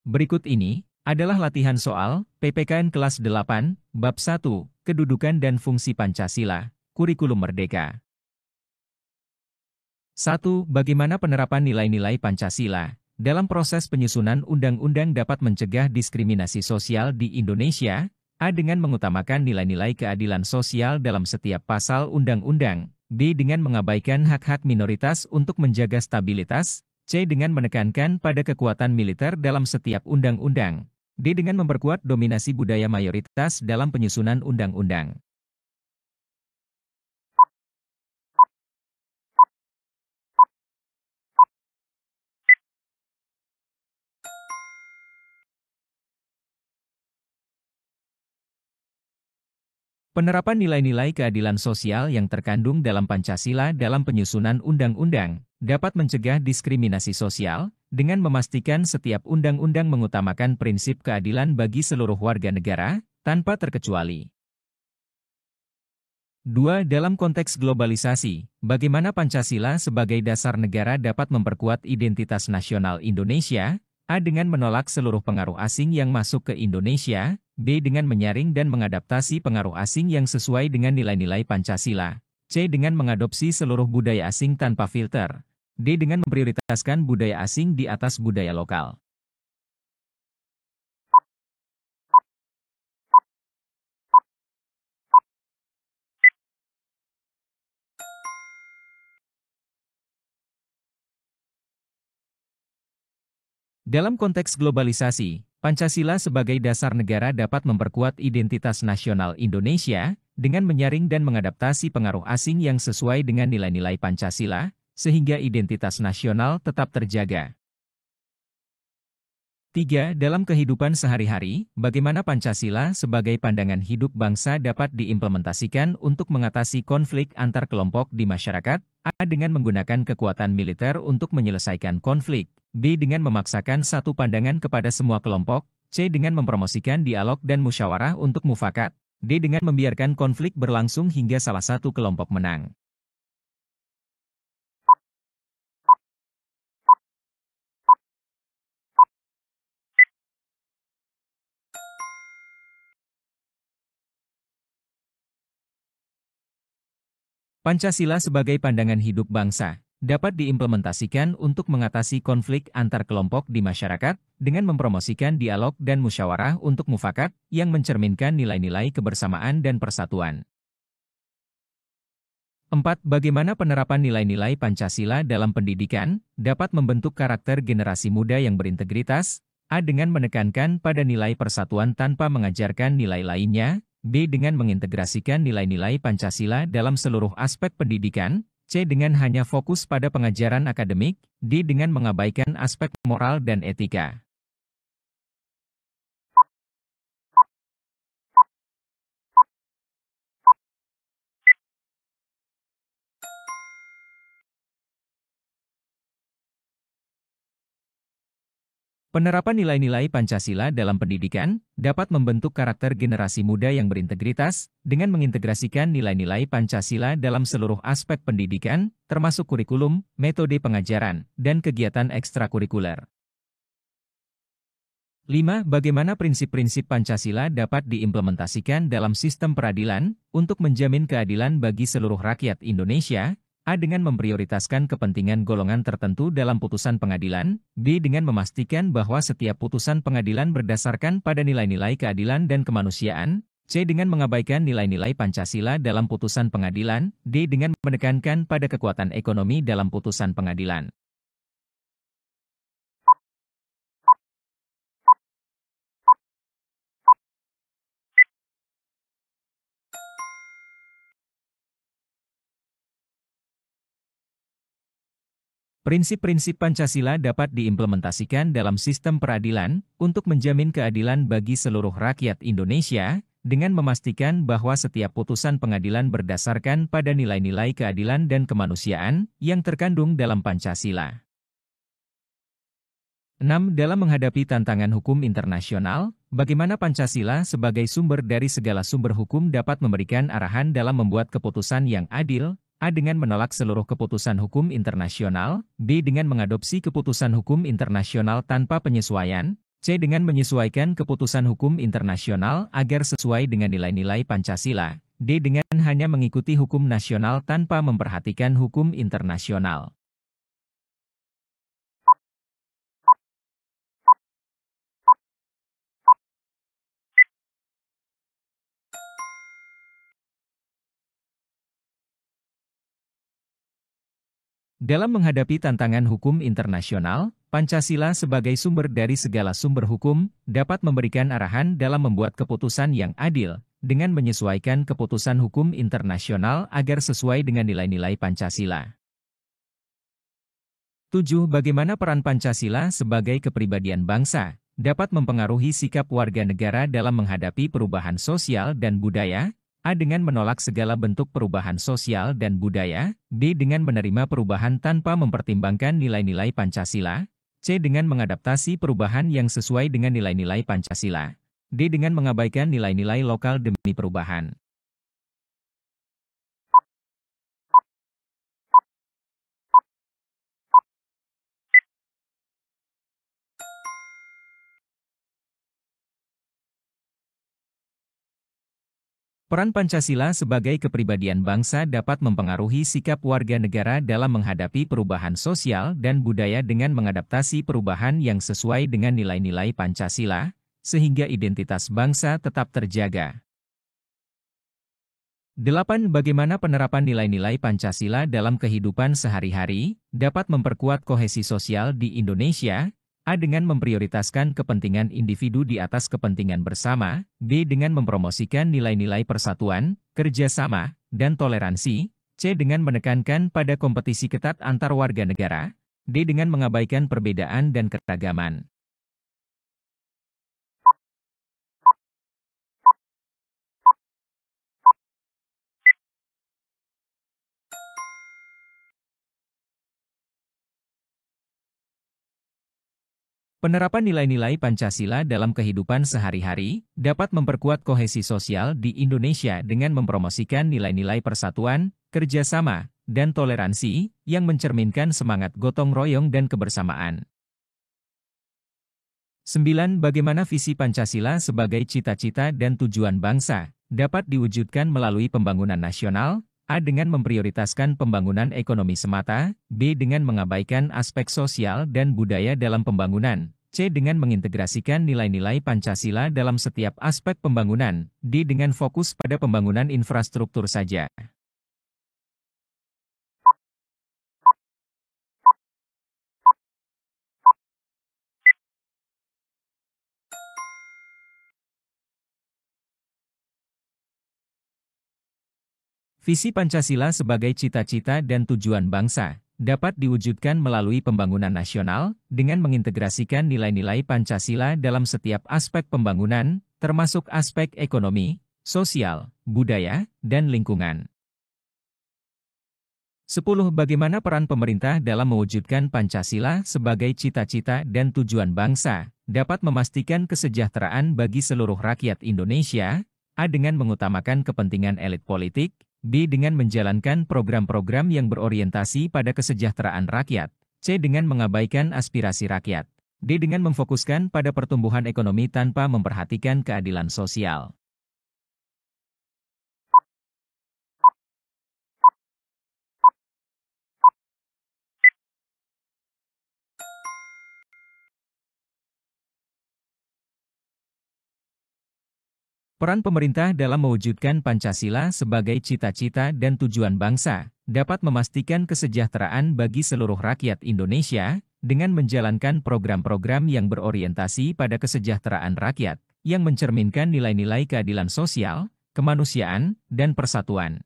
Berikut ini adalah latihan soal PPKN kelas 8, bab 1, Kedudukan dan Fungsi Pancasila, Kurikulum Merdeka. 1. Bagaimana penerapan nilai-nilai Pancasila dalam proses penyusunan undang-undang dapat mencegah diskriminasi sosial di Indonesia? A. Dengan mengutamakan nilai-nilai keadilan sosial dalam setiap pasal undang-undang. B. Dengan mengabaikan hak-hak minoritas untuk menjaga stabilitas. C. Dengan menekankan pada kekuatan militer dalam setiap undang-undang. D. Dengan memperkuat dominasi budaya mayoritas dalam penyusunan undang-undang. Penerapan nilai-nilai keadilan sosial yang terkandung dalam Pancasila dalam penyusunan undang-undang dapat mencegah diskriminasi sosial dengan memastikan setiap undang-undang mengutamakan prinsip keadilan bagi seluruh warga negara, tanpa terkecuali. 2. Dalam konteks globalisasi, bagaimana Pancasila sebagai dasar negara dapat memperkuat identitas nasional Indonesia? A. Dengan menolak seluruh pengaruh asing yang masuk ke Indonesia. B. Dengan menyaring dan mengadaptasi pengaruh asing yang sesuai dengan nilai-nilai Pancasila. C. Dengan mengadopsi seluruh budaya asing tanpa filter. D. Dengan memprioritaskan budaya asing di atas budaya lokal. Dalam konteks globalisasi, Pancasila sebagai dasar negara dapat memperkuat identitas nasional Indonesia dengan menyaring dan mengadaptasi pengaruh asing yang sesuai dengan nilai-nilai Pancasila, sehingga identitas nasional tetap terjaga. 3. Dalam kehidupan sehari-hari, bagaimana Pancasila sebagai pandangan hidup bangsa dapat diimplementasikan untuk mengatasi konflik antar kelompok di masyarakat? A. Dengan menggunakan kekuatan militer untuk menyelesaikan konflik. B. Dengan memaksakan satu pandangan kepada semua kelompok. C. Dengan mempromosikan dialog dan musyawarah untuk mufakat. D. Dengan membiarkan konflik berlangsung hingga salah satu kelompok menang. Pancasila sebagai pandangan hidup bangsa dapat diimplementasikan untuk mengatasi konflik antar kelompok di masyarakat dengan mempromosikan dialog dan musyawarah untuk mufakat yang mencerminkan nilai-nilai kebersamaan dan persatuan. 4. Bagaimana penerapan nilai-nilai Pancasila dalam pendidikan dapat membentuk karakter generasi muda yang berintegritas? A. Dengan menekankan pada nilai persatuan tanpa mengajarkan nilai lainnya. B. Dengan mengintegrasikan nilai-nilai Pancasila dalam seluruh aspek pendidikan. C. Dengan hanya fokus pada pengajaran akademik. D. Dengan mengabaikan aspek moral dan etika. Penerapan nilai-nilai Pancasila dalam pendidikan dapat membentuk karakter generasi muda yang berintegritas dengan mengintegrasikan nilai-nilai Pancasila dalam seluruh aspek pendidikan, termasuk kurikulum, metode pengajaran, dan kegiatan ekstrakurikuler. 5. Bagaimana prinsip-prinsip Pancasila dapat diimplementasikan dalam sistem peradilan untuk menjamin keadilan bagi seluruh rakyat Indonesia? A. Dengan memprioritaskan kepentingan golongan tertentu dalam putusan pengadilan. B. Dengan memastikan bahwa setiap putusan pengadilan berdasarkan pada nilai-nilai keadilan dan kemanusiaan. C. Dengan mengabaikan nilai-nilai Pancasila dalam putusan pengadilan. D. Dengan menekankan pada kekuatan ekonomi dalam putusan pengadilan. Prinsip-prinsip Pancasila dapat diimplementasikan dalam sistem peradilan untuk menjamin keadilan bagi seluruh rakyat Indonesia dengan memastikan bahwa setiap putusan pengadilan berdasarkan pada nilai-nilai keadilan dan kemanusiaan yang terkandung dalam Pancasila. 6. Dalam menghadapi tantangan hukum internasional, bagaimana Pancasila sebagai sumber dari segala sumber hukum dapat memberikan arahan dalam membuat keputusan yang adil? A. Dengan menolak seluruh keputusan hukum internasional. B. Dengan mengadopsi keputusan hukum internasional tanpa penyesuaian. C. Dengan menyesuaikan keputusan hukum internasional agar sesuai dengan nilai-nilai Pancasila. D. Dengan hanya mengikuti hukum nasional tanpa memperhatikan hukum internasional. Dalam menghadapi tantangan hukum internasional, Pancasila sebagai sumber dari segala sumber hukum, dapat memberikan arahan dalam membuat keputusan yang adil, dengan menyesuaikan keputusan hukum internasional agar sesuai dengan nilai-nilai Pancasila. 7. Bagaimana peran Pancasila sebagai kepribadian bangsa, dapat mempengaruhi sikap warga negara dalam menghadapi perubahan sosial dan budaya? A. Dengan menolak segala bentuk perubahan sosial dan budaya. B. Dengan menerima perubahan tanpa mempertimbangkan nilai-nilai Pancasila. C. Dengan mengadaptasi perubahan yang sesuai dengan nilai-nilai Pancasila. D. Dengan mengabaikan nilai-nilai lokal demi perubahan. Peran Pancasila sebagai kepribadian bangsa dapat mempengaruhi sikap warga negara dalam menghadapi perubahan sosial dan budaya dengan mengadaptasi perubahan yang sesuai dengan nilai-nilai Pancasila, sehingga identitas bangsa tetap terjaga. 8. Bagaimana penerapan nilai-nilai Pancasila dalam kehidupan sehari-hari dapat memperkuat kohesi sosial di Indonesia? A. Dengan memprioritaskan kepentingan individu di atas kepentingan bersama. B. Dengan mempromosikan nilai-nilai persatuan, kerjasama, dan toleransi. C. Dengan menekankan pada kompetisi ketat antar warga negara. D. Dengan mengabaikan perbedaan dan keragaman. Penerapan nilai-nilai Pancasila dalam kehidupan sehari-hari dapat memperkuat kohesi sosial di Indonesia dengan mempromosikan nilai-nilai persatuan, kerjasama, dan toleransi yang mencerminkan semangat gotong royong dan kebersamaan. 9. Bagaimana visi Pancasila sebagai cita-cita dan tujuan bangsa dapat diwujudkan melalui pembangunan nasional? A. Dengan memprioritaskan pembangunan ekonomi semata. B. Dengan mengabaikan aspek sosial dan budaya dalam pembangunan. C. Dengan mengintegrasikan nilai-nilai Pancasila dalam setiap aspek pembangunan. D. Dengan fokus pada pembangunan infrastruktur saja. Visi Pancasila sebagai cita-cita dan tujuan bangsa dapat diwujudkan melalui pembangunan nasional dengan mengintegrasikan nilai-nilai Pancasila dalam setiap aspek pembangunan, termasuk aspek ekonomi, sosial, budaya, dan lingkungan. 10. Bagaimana peran pemerintah dalam mewujudkan Pancasila sebagai cita-cita dan tujuan bangsa dapat memastikan kesejahteraan bagi seluruh rakyat Indonesia? A. Dengan mengutamakan kepentingan elit politik. B. Dengan menjalankan program-program yang berorientasi pada kesejahteraan rakyat. C. Dengan mengabaikan aspirasi rakyat. D. Dengan memfokuskan pada pertumbuhan ekonomi tanpa memperhatikan keadilan sosial. Peran pemerintah dalam mewujudkan Pancasila sebagai cita-cita dan tujuan bangsa dapat memastikan kesejahteraan bagi seluruh rakyat Indonesia dengan menjalankan program-program yang berorientasi pada kesejahteraan rakyat, yang mencerminkan nilai-nilai keadilan sosial, kemanusiaan, dan persatuan.